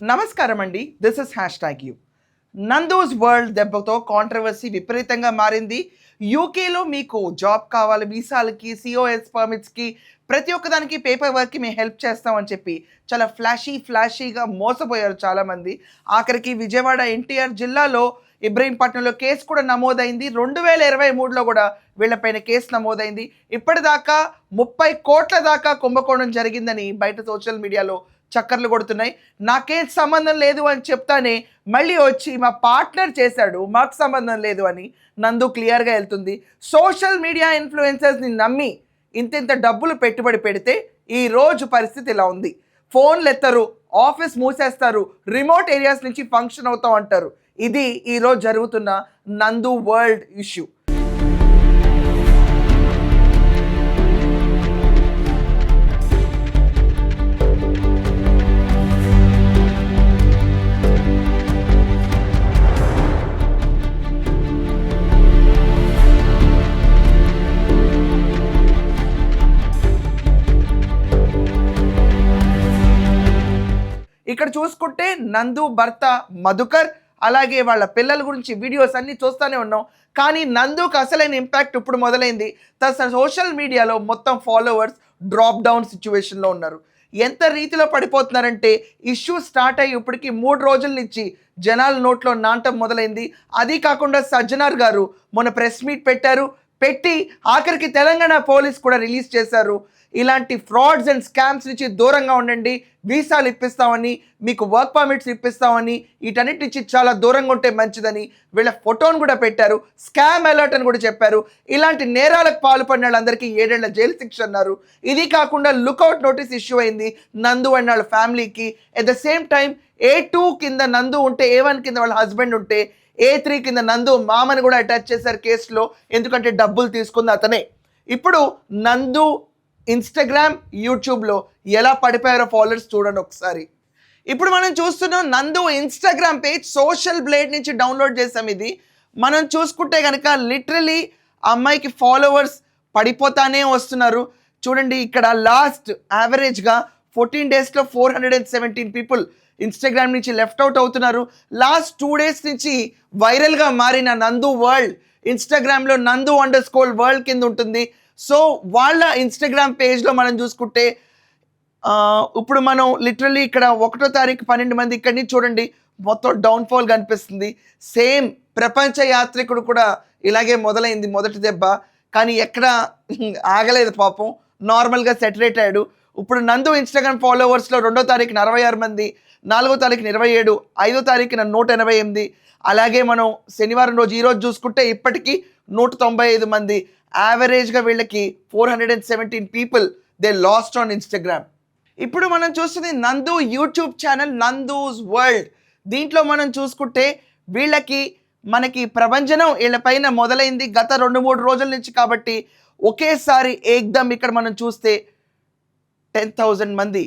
నమస్కారం అండి. This is #you. Nandu's world దెబ్బతో కాంట్రవర్సీ విపరీతంగా మారింది. యూకేలో మీకు జాబ్ కావాలి, వీసాలకి, సిఓఎస్ పర్మిట్స్కి, ప్రతి ఒక్కదానికి పేపర్ వర్క్కి మేము హెల్ప్ చేస్తామని చెప్పి చాలా ఫ్లాషీగా మోసపోయారు చాలామంది. ఆఖరికి విజయవాడ ఎన్టీఆర్ జిల్లాలో ఇబ్రహీంపట్నంలో కేసు కూడా నమోదైంది. 2023లో కూడా వీళ్ళపైన కేసు నమోదైంది. ఇప్పటిదాకా 30 కోట్ల దాకా కుంభకోణం జరిగిందని బయట సోషల్ మీడియాలో చక్కర్లు కొడుతున్నాయి. నాకేం సంబంధం లేదు అని చెప్తానే మళ్ళీ వచ్చి మా పార్ట్నర్ చేశాడు, మాకు సంబంధం లేదు అని నందు క్లియర్గా వెళ్తుంది. సోషల్ మీడియా ఇన్ఫ్లుయెన్సర్స్ని నమ్మి ఇంత డబ్బులు పెట్టుబడి పెడితే ఈరోజు పరిస్థితి ఇలా ఉంది. ఫోన్లు ఎత్తరు, ఆఫీస్ మూసేస్తారు, రిమోట్ ఏరియాస్ నుంచి ఫంక్షన్ అవుతాం అంటారు. ఇది ఈరోజు జరుగుతున్న నందు వరల్డ్ ఇష్యూ. ఇక్కడ చూసుకుంటే నందు భర్త మధుకర్, అలాగే వాళ్ళ పిల్లల గురించి వీడియోస్ అన్నీ చూస్తూనే ఉన్నాం. కానీ నందుకు అసలైన ఇంపాక్ట్ ఇప్పుడు మొదలైంది. తన సోషల్ మీడియాలో మొత్తం ఫాలోవర్స్ డ్రాప్ డౌన్ సిచ్యువేషన్లో ఉన్నారు. ఎంత రీతిలో పడిపోతున్నారంటే ఇష్యూ స్టార్ట్ అయ్యి ఇప్పటికి 3 రోజుల నుంచి జనాల నోట్లో నాటం మొదలైంది. అది కాకుండా సజ్జనార్ గారు మొన్న ప్రెస్ మీట్ పెట్టి ఆఖరికి తెలంగాణ పోలీస్ కూడా రిలీజ్ చేశారు. ఇలాంటి ఫ్రాడ్స్ అండ్ స్కామ్స్ నుంచి దూరంగా ఉండండి, వీసాలు ఇప్పిస్తామని, మీకు వర్క్ పర్మిట్స్ ఇప్పిస్తామని, వీటన్నిటి నుంచి చాలా దూరంగా ఉంటే మంచిదని వీళ్ళ ఫోటోను కూడా పెట్టారు. స్కామ్ అలర్ట్ అని కూడా చెప్పారు. ఇలాంటి నేరాలకు పాల్పడిన వాళ్ళందరికీ 7 ఏళ్ల జైలు శిక్ష అన్నారు. ఇది కాకుండా లుకౌట్ నోటీస్ ఇష్యూ అయింది నందు అండ్ వాళ్ళ ఫ్యామిలీకి. At the same time A2 కింద నందు ఉంటే, A1 కింద వాళ్ళ హస్బెండ్ ఉంటే, A3 కింద నందు మామని కూడా అటాచ్ చేశారు కేసులో. ఎందుకంటే డబ్బులు తీసుకుంది అతనే. ఇప్పుడు నందు ఇన్స్టాగ్రామ్, యూట్యూబ్లో ఎలా పడిపోయారో ఫాలోవర్స్ చూడండి ఒకసారి. ఇప్పుడు మనం చూస్తున్నాం నందు ఇన్స్టాగ్రామ్ పేజ్ సోషల్ బ్లేడ్ నుంచి డౌన్లోడ్ చేసాం. ఇది మనం చూసుకుంటే కనుక లిటరలీ అమ్మాయికి ఫాలోవర్స్ పడిపోతానే వస్తున్నారు. చూడండి, ఇక్కడ లాస్ట్ యావరేజ్గా 14 డేస్లో 417 పీపుల్ ఇన్స్టాగ్రామ్ నుంచి లెఫ్ట్ అవుట్ అవుతున్నారు. లాస్ట్ 2 డేస్ నుంచి వైరల్గా మారిన నందు వరల్డ్ ఇన్స్టాగ్రామ్లో నందు_వరల్డ్ కింద ఉంటుంది. సో వాళ్ళ ఇన్స్టాగ్రామ్ పేజ్లో మనం చూసుకుంటే ఇప్పుడు మనం లిటరలీ ఇక్కడ 1వ తారీఖు 12 మంది, ఇక్కడి నుంచి చూడండి మొత్తం డౌన్ఫాల్ కనిపిస్తుంది. సేమ్ ప్రపంచ యాత్రికుడు కూడా ఇలాగే మొదలైంది మొదటి దెబ్బ, కానీ ఎక్కడ ఆగలేదు పాపం, నార్మల్గా సెటరేట్ అయ్యాడు. ఇప్పుడు నందు ఇన్స్టాగ్రామ్ ఫాలోవర్స్లో 2వ తారీఖున 66 మంది, 4వ తారీఖున 27, 5వ తారీఖున 188, అలాగే మనం శనివారం రోజు ఈరోజు చూసుకుంటే ఇప్పటికీ 195 మంది. యావరేజ్గా వీళ్ళకి 417 people they last on Instagram. ఇప్పుడు మనం చూస్తుంది నందు యూట్యూబ్ ఛానల్ నందూస్ వరల్డ్. దీంట్లో మనం చూసుకుంటే వీళ్ళకి మనకి ప్రభంజనం వీళ్ళపైన మొదలైంది గత 2-3 రోజుల నుంచి. కాబట్టి ఒకేసారి ఏకదమ్ ఇక్కడ మనం చూస్తే 10,000 మంది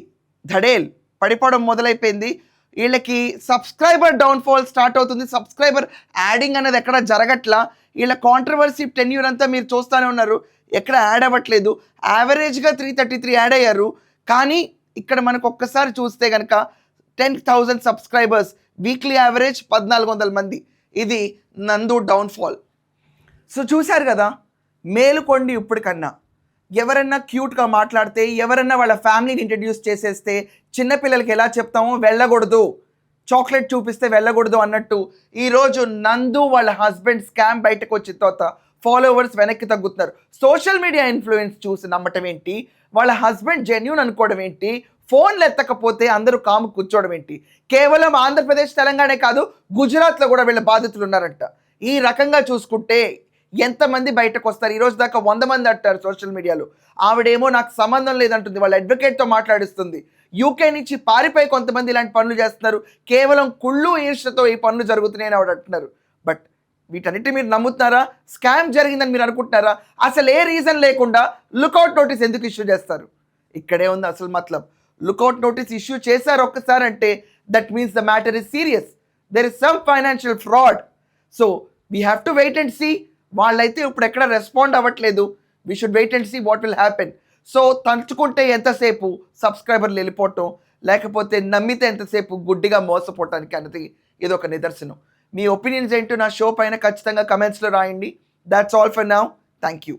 ధడేల్ పడిపోవడం మొదలైపోయింది. వీళ్ళకి సబ్స్క్రైబర్ డౌన్ఫాల్ స్టార్ట్ అవుతుంది. సబ్స్క్రైబర్ యాడింగ్ అనేది ఎక్కడ జరగట్లా. వీళ్ళ కాంట్రవర్సీ టెన్యూర్ అంతా మీరు చూస్తూనే ఉన్నారు, ఎక్కడ యాడ్ అవ్వట్లేదు. యావరేజ్గా 333 యాడ్ అయ్యారు. కానీ ఇక్కడ మనకు ఒక్కసారి చూస్తే కనుక 10,000 సబ్స్క్రైబర్స్, వీక్లీ యావరేజ్ 1,400 మంది. ఇది నందు డౌన్ఫాల్. సో చూశారు కదా, మేలుకోండి ఇప్పటికన్నా. ఎవరన్నా క్యూట్గా మాట్లాడితే, ఎవరన్నా వాళ్ళ ఫ్యామిలీని ఇంట్రడ్యూస్ చేసేస్తే, చిన్నపిల్లలకి ఎలా చెప్తామో వెళ్ళకూడదు, చాక్లెట్ చూపిస్తే వెళ్ళకూడదు అన్నట్టు ఈరోజు నందు వాళ్ళ హస్బెండ్ స్కామ్ బయటకు వచ్చిన తర్వాత ఫాలోవర్స్ వెనక్కి తగ్గుతున్నారు. సోషల్ మీడియా ఇన్ఫ్లుయెన్స్ చూసి నమ్మటం ఏంటి, వాళ్ళ హస్బెండ్ జెన్యూన్ అనుకోవడం ఏంటి, ఫోన్లు ఎత్తకపోతే అందరూ కాము కూర్చోవడం ఏంటి. కేవలం ఆంధ్రప్రదేశ్, తెలంగాణ కాదు, గుజరాత్లో కూడా వీళ్ళ బాధితులు ఉన్నారంట. ఈ రకంగా చూసుకుంటే ఎంతమంది బయటకు వస్తారు? ఈరోజు దాకా 100 మంది అంటారు సోషల్ మీడియాలో. ఆవిడేమో నాకు సంబంధం లేదంటుంది, వాళ్ళ అడ్వకేట్తో మాట్లాడిస్తుంది. యూకే నుంచి పారిపోయి కొంతమంది ఇలాంటి పనులు చేస్తున్నారు. కేవలం కుళ్ళు ఈర్ష్యతో ఈ పనులు జరుగుతున్నాయని ఆవిడ అంటున్నారు. బట్ వీటన్నిటి మీరు నమ్ముతున్నారా? స్కామ్ జరిగిందని మీరు అనుకుంటున్నారా? అసలు ఏ రీజన్ లేకుండా లుకౌట్ నోటీస్ ఎందుకు ఇష్యూ చేస్తారు? ఇక్కడే ఉంది అసలు మతలబ్. లుకౌట్ నోటీస్ ఇష్యూ చేశారు ఒక్కసారి అంటే that means the matter is serious. There is some financial fraud. So we have to wait and see. వాళ్ళైతే ఇప్పుడు ఎక్కడ రెస్పాండ్ అవ్వట్లేదు. We should wait and see what will happen. So తలుచుకుంటే ఎంతసేపు సబ్స్క్రైబర్లు వెళ్ళిపోవటం, లేకపోతే నమ్మితే ఎంతసేపు గుడ్డిగా మోసపోవటానికి అనేది ఇది ఒక నిదర్శనం. మీ ఒపీనియన్స్ ఏంటో నా షో పైన ఖచ్చితంగా కమెంట్స్లో రాయండి. That's all for now. Thank you.